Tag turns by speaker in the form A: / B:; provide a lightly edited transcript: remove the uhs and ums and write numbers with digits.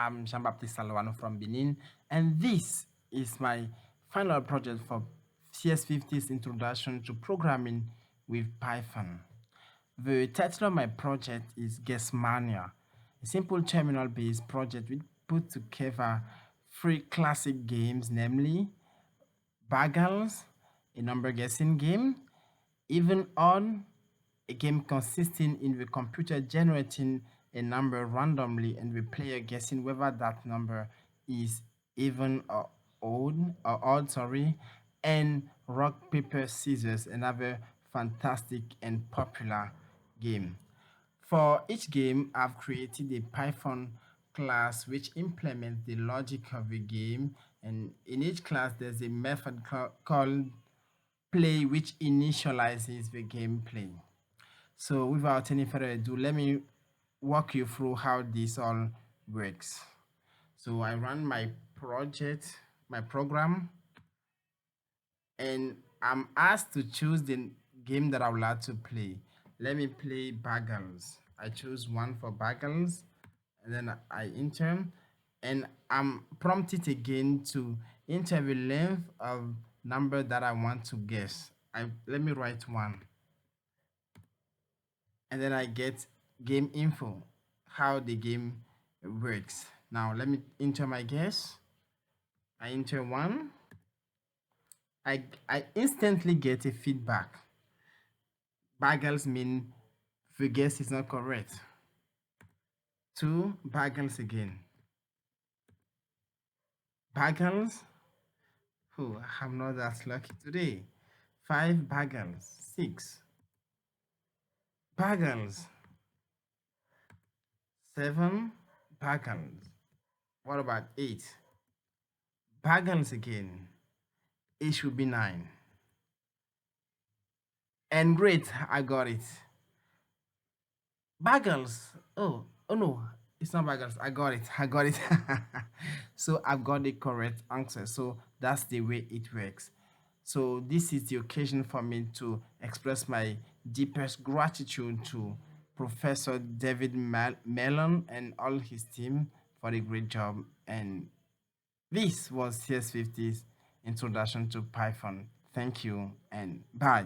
A: I'm Jean-Baptiste Salwano from Benin, and this is my final project for CS50's Introduction to Programming with Python. The title of my project is Guessmania, a simple terminal-based project which put together three classic games, namely bagels, a number guessing game, even on a game consisting in the computer generating a number randomly and the player guessing whether that number is even or odd, and rock paper scissors, another fantastic and popular game. For each game, I've created a Python class which implements the logic of the game, and in each class there's a method called play which initializes the gameplay. So without any further ado, let me walk you through how this all works. So I run my project, my program, and I'm asked to choose the game that I would like to play. Let me play bagels. I choose one for bagels, and then I enter, and I'm prompted again to enter the length of number that I want to guess. Let me write one, and then I get game info, how the game works. Now let me enter my guess. I enter one. I instantly get a feedback. Bagels mean the guess is not correct. Two bagels again. Bagels. Oh, I'm not that lucky today. Five bagels. Six bagels. Seven bagels. What about eight? Bagels again. It should be nine. And great, I got it. Bagels. Oh no, it's not bagels. I got it. I got it. So I've got the correct answer. So that's the way it works. So this is the occasion for me to express my deepest gratitude to Professor David Mellon and all his team for the great job. And this was CS50's introduction to Python. Thank you and bye.